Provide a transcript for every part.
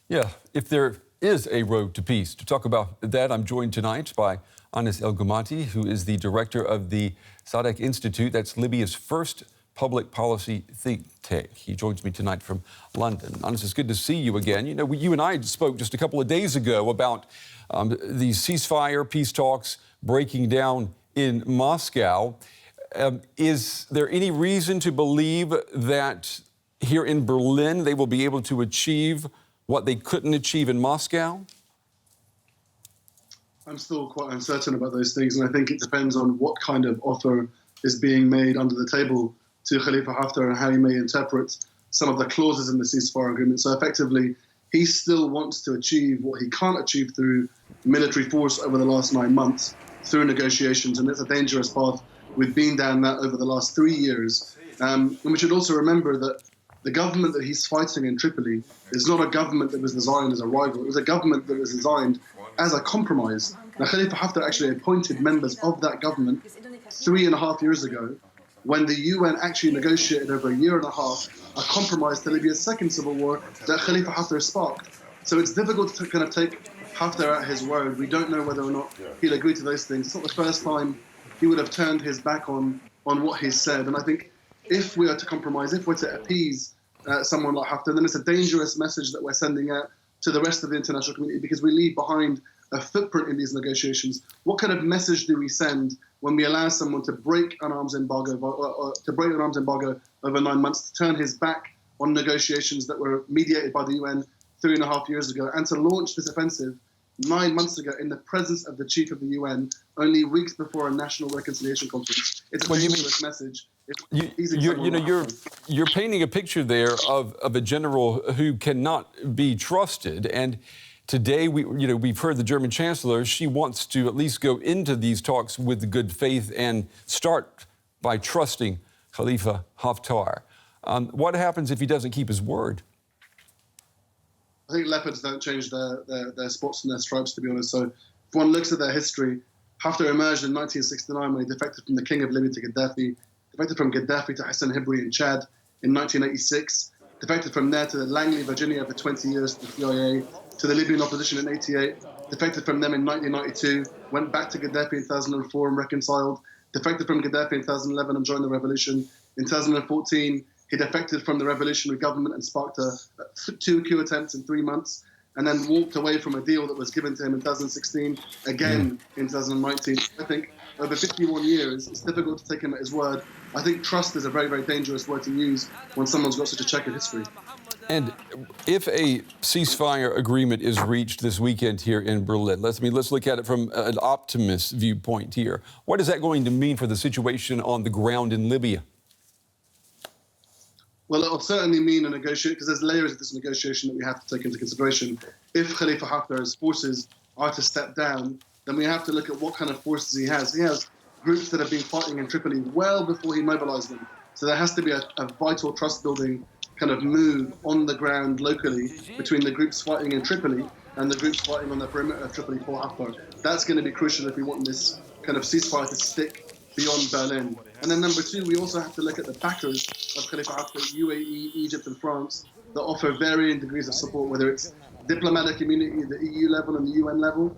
Yeah, if there is a road to peace. To talk about that, I'm joined tonight by Anas El Gomati, who is the director of the Sadeq Institute. That's Libya's first public policy think tank. He joins me tonight from London. Anas, it's good to see you again. You know, you and I spoke just a couple of days ago about these ceasefire peace talks breaking down in Moscow. Is there any reason to believe that here in Berlin they will be able to achieve what they couldn't achieve in Moscow? I'm still quite uncertain about those things, and I think it depends on what kind of offer is being made under the table to Khalifa Hafter and how he may interpret some of the clauses in the ceasefire agreement. So effectively, he still wants to achieve what he can't achieve through military force over the last 9 months, through negotiations, and it's a dangerous path. We've been down that over the last 3 years. And we should also remember that the government that he's fighting in Tripoli is not a government that was designed as a rival. It was a government that was designed as a compromise. Now, Khalifa Hafter actually appointed members of that government 3.5 years ago, when the UN actually negotiated over 1.5 years a compromise to Libya's second civil war that Khalifa Hafter sparked. So it's difficult to kind of take Hafter at his word. We don't know whether or not he'll agree to those things. It's not the first time he would have turned his back on what he's said. And I think if we are to compromise, if we're to appease someone like Hafter, then it's a dangerous message that we're sending out to the rest of the international community, because we leave behind a footprint in these negotiations. What kind of message do we send when we allow someone to break an arms embargo, over 9 months, to turn his back on negotiations that were mediated by the UN 3.5 years ago, and to launch this offensive 9 months ago in the presence of the chief of the UN, only weeks before a national reconciliation conference? It's a dangerous message. You're painting a picture there of a general who cannot be trusted. And today, we've heard the German chancellor. She wants to at least go into these talks with good faith and start by trusting Khalifa Hafter. What happens if he doesn't keep his word? I think leopards don't change their spots and their stripes, to be honest. So if one looks at their history, Hafter emerged in 1969 when he defected from the king of Libya to Gaddafi, defected from Gaddafi to Hassan Hibri in Chad in 1986, defected from there to Langley, Virginia for 20 years to the CIA, to the Libyan opposition in 88, defected from them in 1992, went back to Gaddafi in 2004 and reconciled, defected from Gaddafi in 2011 and joined the revolution. In 2014, he defected from the revolutionary government and sparked 2 coup attempts in 3 months, and then walked away from a deal that was given to him in 2016, again in 2019. I think over 51 years, it's difficult to take him at his word. I think trust is a very, very dangerous word to use when someone's got such a checkered history. And if a ceasefire agreement is reached this weekend here in Berlin, let's look at it from an optimist viewpoint here. What is that going to mean for the situation on the ground in Libya? Well, it'll certainly mean a negotiation, because there's layers of this negotiation that we have to take into consideration. If Khalifa Hafter's forces are to step down, then we have to look at what kind of forces he has. He has groups that have been fighting in Tripoli well before he mobilized them. So there has to be a vital trust-building kind of move on the ground locally between the groups fighting in Tripoli and the groups fighting on the perimeter of Tripoli for Hafter. That's going to be crucial if we want this kind of ceasefire to stick beyond Berlin. And then number two, we also have to look at the backers of Khalifa Hafter, UAE, Egypt and France, that offer varying degrees of support, whether it's diplomatic immunity at the EU level and the UN level,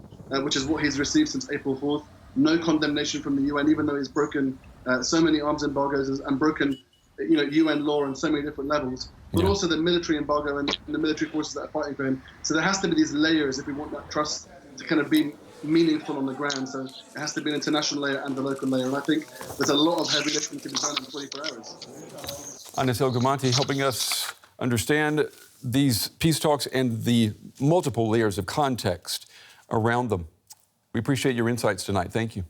which is what he's received since April 4th. No condemnation from the UN, even though he's broken so many arms embargoes and broken UN law on so many different levels, but also the military embargo and the military forces that are fighting for him. So there has to be these layers if we want that trust to kind of be meaningful on the ground. So it has to be an international layer and the local layer. And I think there's a lot of heavy lifting to be done in 24 hours. Anas El Gomati helping us understand these peace talks and the multiple layers of context around them. We appreciate your insights tonight. Thank you.